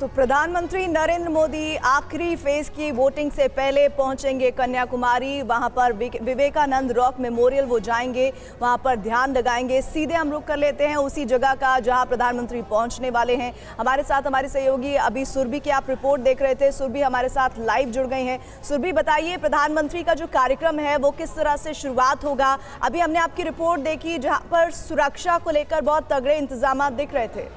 तो प्रधानमंत्री नरेंद्र मोदी आखिरी फेज की वोटिंग से पहले पहुंचेंगे कन्याकुमारी। वहां पर विवेकानंद रॉक मेमोरियल वो जाएंगे, वहां पर ध्यान लगाएंगे। सीधे हम रुख कर लेते हैं उसी जगह का जहां प्रधानमंत्री पहुंचने वाले हैं। हमारे साथ हमारे सहयोगी अभी सुरभि की आप रिपोर्ट देख रहे थे। सुरभि हमारे साथ लाइव जुड़ गई हैं। सुरभि, बताइए प्रधानमंत्री का जो कार्यक्रम है वो किस तरह से शुरुआत होगा? अभी हमने आपकी रिपोर्ट देखी जहां पर सुरक्षा को लेकर बहुत तगड़े इंतजाम दिख रहे थे।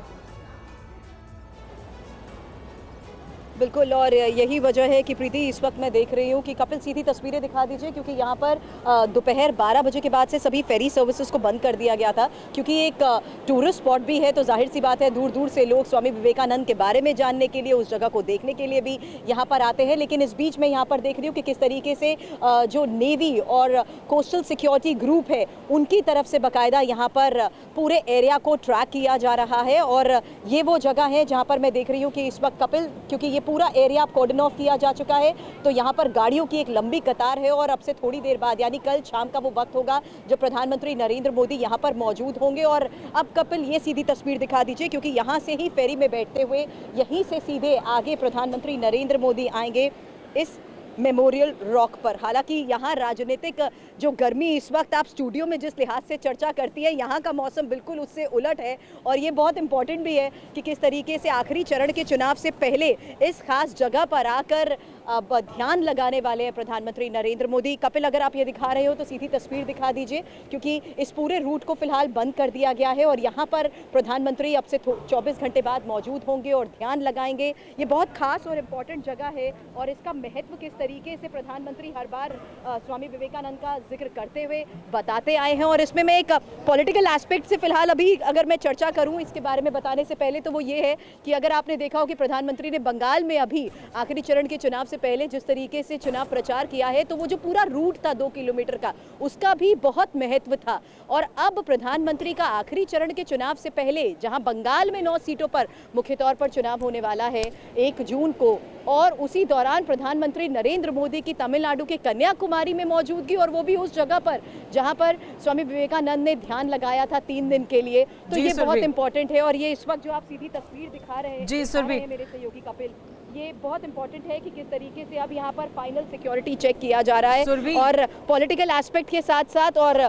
बिल्कुल, और यही वजह है कि प्रीति इस वक्त मैं देख रही हूँ कि कपिल सीधी तस्वीरें दिखा दीजिए, क्योंकि यहाँ पर दोपहर 12 बजे के बाद से सभी फेरी सर्विसेज को बंद कर दिया गया था, क्योंकि एक टूरिस्ट स्पॉट भी है। तो जाहिर सी बात है दूर दूर से लोग स्वामी विवेकानंद के बारे में जानने के लिए, उस जगह को देखने के लिए भी यहाँ पर आते हैं। लेकिन इस बीच में यहाँ पर देख रही हूँ कि किस तरीके से जो नेवी और कोस्टल सिक्योरिटी ग्रुप है उनकी तरफ से बाकायदा यहाँ पर पूरे एरिया को ट्रैक किया जा रहा है। और ये वो जगह है जहाँ पर मैं देख रही हूँ कि इस वक्त कपिल, क्योंकि ये पूरा एरिया कॉर्डन ऑफ किया जा चुका है, तो यहाँ पर गाड़ियों की एक लंबी कतार है। और अब से थोड़ी देर बाद यानी कल शाम का वो वक्त होगा जब प्रधानमंत्री नरेंद्र मोदी यहाँ पर मौजूद होंगे। और अब कपिल ये सीधी तस्वीर दिखा दीजिए, क्योंकि यहाँ से ही फेरी में बैठते हुए यहीं से सीधे आगे प्रधानमंत्री नरेंद्र मोदी आएंगे इस मेमोरियल रॉक पर। हालांकि यहाँ राजनीतिक जो गर्मी इस वक्त आप स्टूडियो में जिस लिहाज से चर्चा करती है, यहाँ का मौसम बिल्कुल उससे उलट है। और ये बहुत इंपॉर्टेंट भी है कि किस तरीके से आखिरी चरण के चुनाव से पहले इस खास जगह पर आकर अब ध्यान लगाने वाले हैं प्रधानमंत्री नरेंद्र मोदी। कपिल, अगर आप ये दिखा रहे हो तो सीधी तस्वीर दिखा दीजिए, क्योंकि इस पूरे रूट को फिलहाल बंद कर दिया गया है और यहाँ पर प्रधानमंत्री अब से 24 घंटे बाद मौजूद होंगे और ध्यान लगाएंगे। ये बहुत खास और इम्पॉर्टेंट जगह है और इसका महत्व किस तरीके से प्रधानमंत्री हर बार स्वामी विवेकानंद का जिक्र करते हुए बताते आए हैं। और इसमें मैं एक पॉलिटिकल एस्पेक्ट से फिलहाल अभी अगर मैं चर्चा करूं इसके बारे में बताने से पहले, तो वो ये है कि अगर आपने देखा हो कि प्रधानमंत्री ने बंगाल में अभी आखिरी चरण के चुनाव से पहले जिस तरीके से चुनाव प्रचार किया है, तो वो जो पूरा रूट था 2 किलोमीटर का, उसका भी बहुत महत्व था। और अब प्रधानमंत्री का आखिरी चरण के चुनाव से पहले, जहां बंगाल में 9 सीटों पर मुख्य तौर पर चुनाव होने वाला है 1 जून को, और उसी दौरान प्रधानमंत्री नरेंद्र मोदी की तमिलनाडु के कन्याकुमारी में मौजूदगी, और वो भी उस जगह पर जहां पर स्वामी विवेकानंद ने ध्यान लगाया था 3 दिन के लिए। तो ये बहुत इंपॉर्टेंट है। और ये इस वक्त जो आप सीधी तस्वीर दिखा रहे हैं मेरे सहयोगी कपिल, ये बहुत इंपॉर्टेंट है कि किस तरीके से अब यहाँ पर फाइनल सिक्योरिटी चेक किया जा रहा है और पॉलिटिकल एस्पेक्ट के साथ साथ। और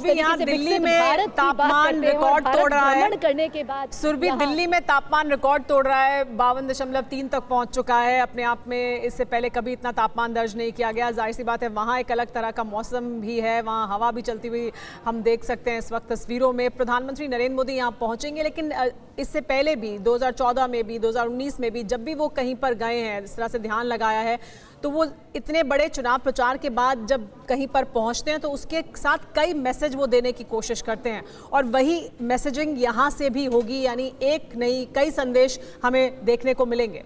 यहाँ दिल्ली में तापमान रिकॉर्ड तोड़ रहा है करने के बाद, सुरभि दिल्ली में तापमान रिकॉर्ड तोड़ रहा है, 52.3 तक पहुंच चुका है। अपने आप में इससे पहले कभी इतना तापमान दर्ज नहीं किया गया। जाहिर सी बात है वहाँ एक अलग तरह का मौसम भी है, वहाँ हवा भी चलती हुई हम देख सकते हैं इस वक्त तस्वीरों में। प्रधानमंत्री नरेंद्र मोदी यहाँ पहुंचेंगे, लेकिन इससे पहले भी 2014 में भी 2019 में भी जब भी वो कहीं पर गए हैं, इस तरह से ध्यान लगाया है, तो वो इतने बड़े चुनाव प्रचार के बाद जब कहीं पर पहुंचते हैं तो उसके साथ कई मैसेज वो देने की कोशिश करते हैं। और वही मैसेजिंग यहाँ से भी होगी, यानी एक नहीं कई संदेश हमें देखने को मिलेंगे।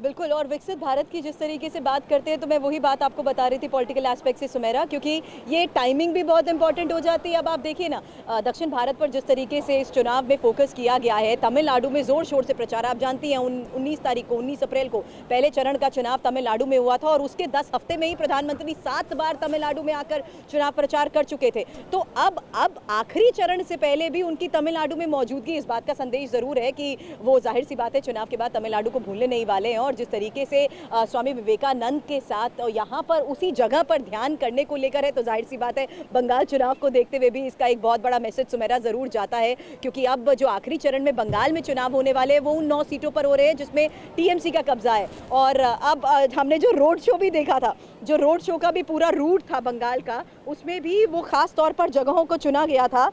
बिल्कुल, और विकसित भारत की जिस तरीके से बात करते हैं, तो मैं वही बात आपको बता रही थी पॉलिटिकल एस्पेक्ट से सुमेरा, क्योंकि ये टाइमिंग भी बहुत इंपॉर्टेंट हो जाती है। अब आप देखिए ना, दक्षिण भारत पर जिस तरीके से इस चुनाव में फोकस किया गया है, तमिलनाडु में जोर शोर से प्रचार, आप जानती हैं 19 अप्रैल को पहले चरण का चुनाव तमिलनाडु में हुआ था और उसके 10 हफ्ते में ही प्रधानमंत्री 7 बार तमिलनाडु में आकर चुनाव प्रचार कर चुके थे। तो अब आखिरी चरण से पहले भी उनकी तमिलनाडु में मौजूदगी इस बात का संदेश जरूर है कि वो जाहिर सी बात है चुनाव के बाद तमिलनाडु को भूलने नहीं वाले हैं। और जिस तरीके से स्वामी विवेकानंद के साथ यहाँ पर उसी जगह पर ध्यान करने को लेकर है, तो जाहिर सी बात है बंगाल चुनाव को देखते हुए भी इसका एक बहुत बड़ा मैसेज सुमेरा जरूर जाता है। क्योंकि अब जो आखिरी चरण में बंगाल में चुनाव होने वाले हैं वो उन 9 सीटों पर हो रहे हैं जिसमें टीएमसी का कब्जा है। और अब हमने जो रोड शो भी देखा था, जो रोड शो का भी पूरा रूट था बंगाल का, उसमें भी वो खास तौर पर जगहों को चुना गया था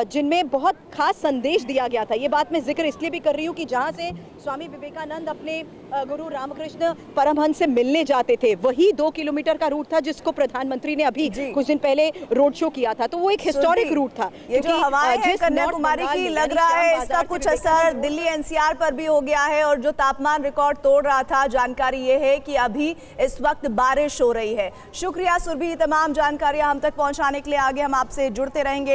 जिनमें बहुत खास संदेश दिया गया था। ये बात मैं जिक्र इसलिए भी कर रही हूँ कि जहाँ से स्वामी विवेकानंद अपने गुरु रामकृष्ण परमहंस से मिलने जाते थे, वही 2 किलोमीटर का रूट था जिसको प्रधानमंत्री ने अभी कुछ दिन पहले रोड शो किया था। तो वो एक हिस्टोरिक रूट था। ये जो हवाएं हैं कन्याकुमारी की, लग रहा है इसका कुछ असर दिल्ली एनसीआर पर भी हो गया है। और जो तापमान रिकॉर्ड तोड़ रहा था, जानकारी ये है कि अभी इस वक्त बारिश हो रही है। शुक्रिया सुरभि, तमाम जानकारियां हम तक पहुंचाने के लिए। आगे हम आपसे जुड़ते रहेंगे।